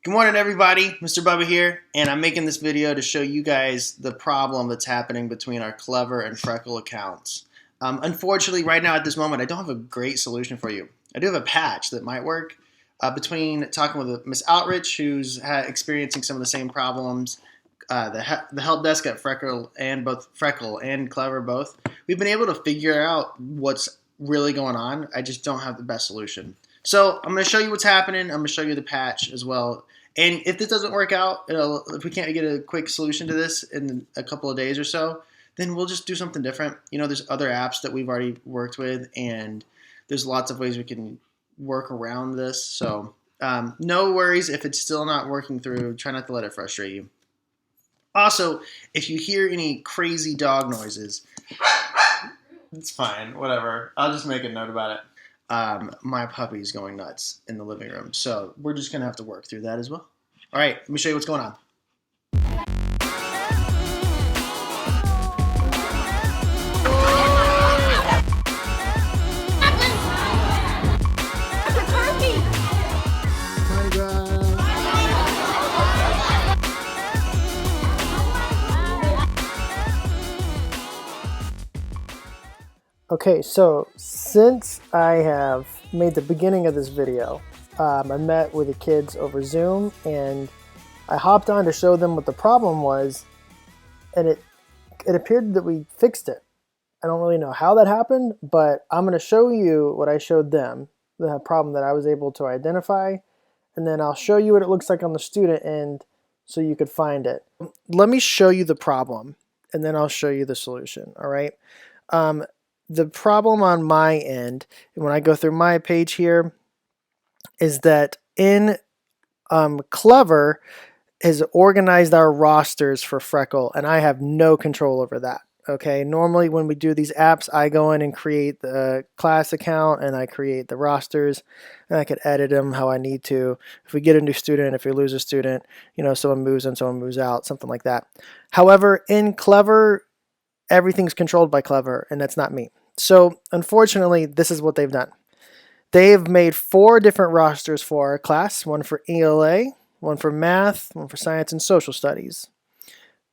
Good morning, everybody. Mr. Bubba here, and I'm making this video to show you guys the problem that's happening between our Clever and Freckle accounts. Unfortunately, right now at this moment, I don't have a great solution for you. I do have a patch that might work. Between talking with Miss Outridge, who's experiencing some of the same problems, the help desk at Freckle and Clever both, we've been able to figure out what's really going on. I just don't have the best solution. So I'm going to show you what's happening. I'm going to show you the patch as well. And if this doesn't work out, if we can't get a quick solution to this in a couple of days or so, then we'll just do something different. You know, there's other apps that we've already worked with, and there's lots of ways we can work around this. So no worries if it's still not working through. Try not to let it frustrate you. Also, if you hear any crazy dog noises, it's fine. Whatever. I'll just make a note about it. My puppy's going nuts in the living room, so we're just gonna have to work through that as well. All right, let me show you what's going on. Okay, so since I have made the beginning of this video, I met with the kids over Zoom and I hopped on to show them what the problem was, and it appeared that we fixed it. I don't really know how that happened, but I'm going to show you what I showed them, the problem that I was able to identify, and then I'll show you what it looks like on the student end so you could find it. Let me show you the problem, and then I'll show you the solution, all right? The problem on my end, when I go through my page here, is that in Clever has organized our rosters for Freckle, and I have no control over that. Okay, normally when we do these apps, I go in and create the class account and I create the rosters, and I can edit them how I need to. If we get a new student, if we lose a student, you know, someone moves in, someone moves out, something like that. However, in Clever, everything's controlled by Clever, and that's not me. So unfortunately, this is what they've done. They've made 4 different rosters for our class, one for ELA, one for math, one for science and social studies.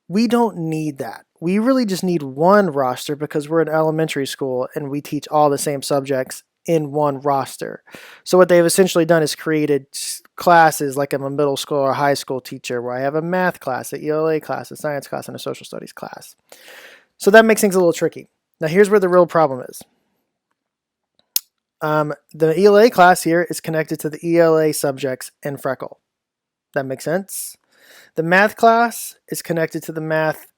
We don't need that. We really just need one roster because we're an elementary school and we teach all the same subjects in one roster. So what they've essentially done is created classes like I'm a middle school or high school teacher where I have a math class, an ELA class, a science class, and a social studies class. So that makes things a little tricky. Now here's where the real problem is. The ELA class here is connected to the ELA subjects in Freckle. That makes sense? The math class is connected to the math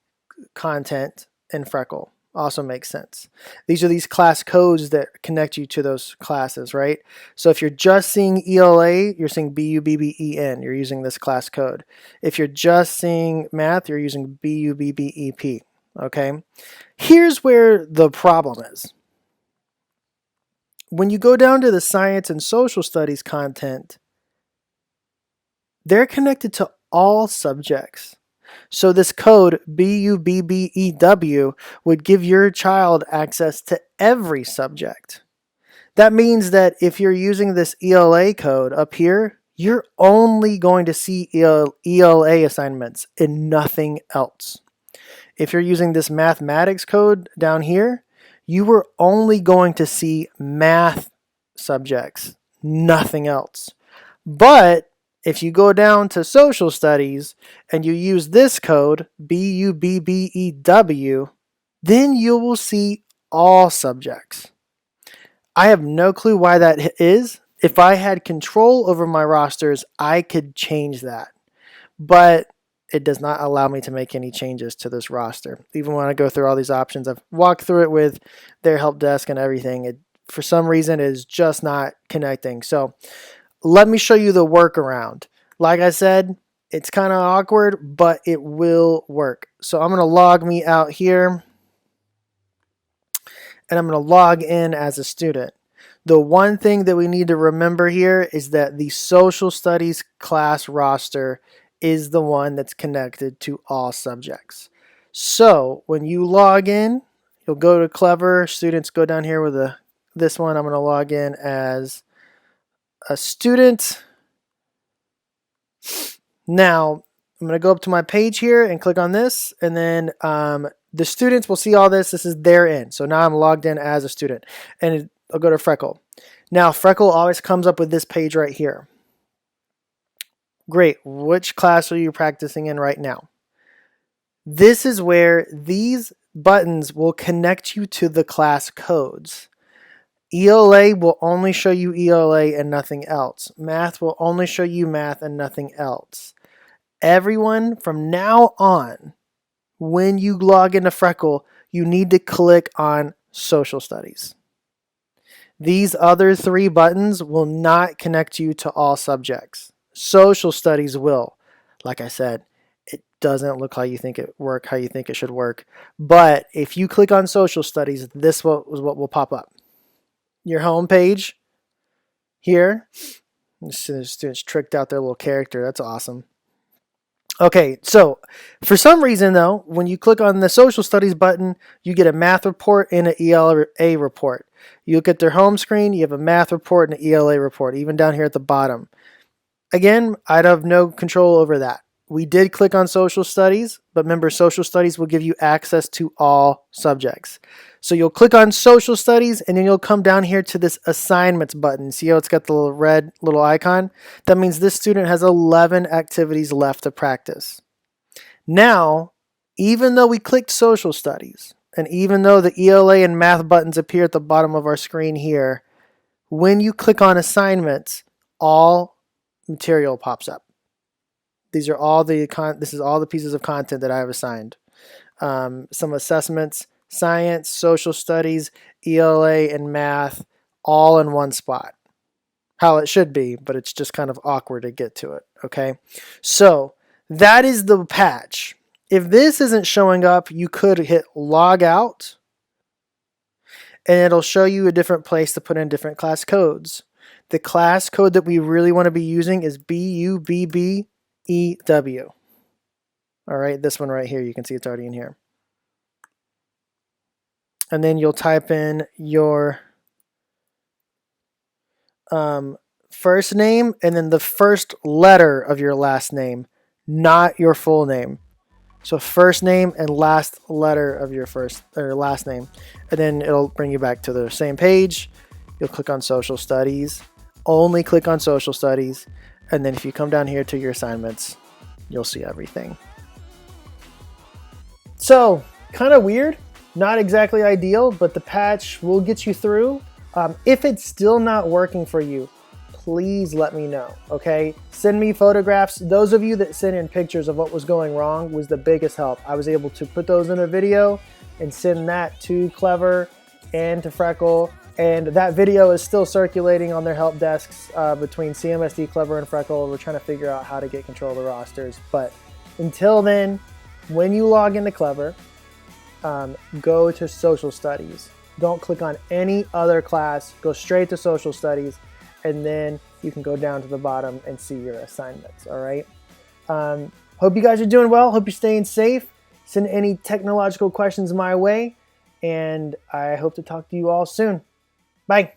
content in Freckle. Also makes sense. These are these class codes that connect you to those classes, right? So if you're just seeing ELA, you're seeing BUBBEN. You're using this class code. If you're just seeing math, you're using BUBBEP. Okay? Here's where the problem is. When you go down to the science and social studies content, they're connected to all subjects. So this code, BUBBEW, would give your child access to every subject. That means that if you're using this ELA code up here, you're only going to see ELA assignments and nothing else. If you're using this mathematics code down here, you were only going to see math subjects, nothing else. But if you go down to social studies and you use this code, BUBBEW, then you will see all subjects. I have no clue why that is. If I had control over my rosters, I could change that. But it does not allow me to make any changes to this roster. Even when I go through all these options, I've walked through it with their help desk and everything. It, for some reason, is just not connecting. So let me show you the workaround. Like I said, it's kind of awkward, but it will work. So I'm going to log me out here, and I'm going to log in as a student. The one thing that we need to remember here is that the social studies class roster is the one that's connected to all subjects. So when you log in, you'll go to Clever. Students, go down here with this one. I'm going to log in as a student. Now, I'm going to go up to my page here and click on this, and then the students will see all this. This is their end. So now I'm logged in as a student, and I'll go to Freckle. Now, Freckle always comes up with this page right here. Great. Which class are you practicing in right now? This is where these buttons will connect you to the class codes. ELA will only show you ELA and nothing else. Math will only show you math and nothing else. Everyone from now on, when you log into Freckle, you need to click on Social Studies. These other 3 buttons will not connect you to all subjects. Social Studies will. Like I said, it doesn't look how you think it work, how you think it should work. But if you click on Social Studies, this is what will pop up. Your home page here. The students tricked out their little character. That's awesome. Okay, so for some reason though, when you click on the Social Studies button, you get a math report and an ELA report. You look at their home screen, you have a math report and an ELA report, even down here at the bottom. Again, I'd have no control over that. We did click on Social Studies, but remember, Social Studies will give you access to all subjects. So you'll click on Social Studies, and then you'll come down here to this Assignments button. See how it's got the little red little icon? That means this student has 11 activities left to practice. Now, even though we clicked Social Studies, and even though the ELA and Math buttons appear at the bottom of our screen here, when you click on Assignments, all material pops up. These are all this is all the pieces of content that I have assigned. Some assessments, science, social studies, ELA, and math, all in one spot. How it should be, but it's just kind of awkward to get to it, okay? So that is the patch. If this isn't showing up, you could hit log out, and it'll show you a different place to put in different class codes. The class code that we really want to be using is BUBBEW. All right, this one right here, you can see it's already in here. And then you'll type in your first name and then the first letter of your last name, not your full name. So first name and last letter of your first or last name. And then it'll bring you back to the same page. You'll click on Social Studies. Only click on Social Studies. And then if you come down here to your assignments, you'll see everything. So, kind of weird. Not exactly ideal, but the patch will get you through. If it's still not working for you, please let me know, okay? Send me photographs. Those of you that sent in pictures of what was going wrong was the biggest help. I was able to put those in a video and send that to Clever and to Freckle. And that video is still circulating on their help desks between CMSD, Clever, and Freckle. We're trying to figure out how to get control of the rosters. But until then, when you log into Clever, go to Social Studies. Don't click on any other class. Go straight to Social Studies, and then you can go down to the bottom and see your assignments, all right? Hope you guys are doing well. Hope you're staying safe. Send any technological questions my way, and I hope to talk to you all soon. Bye.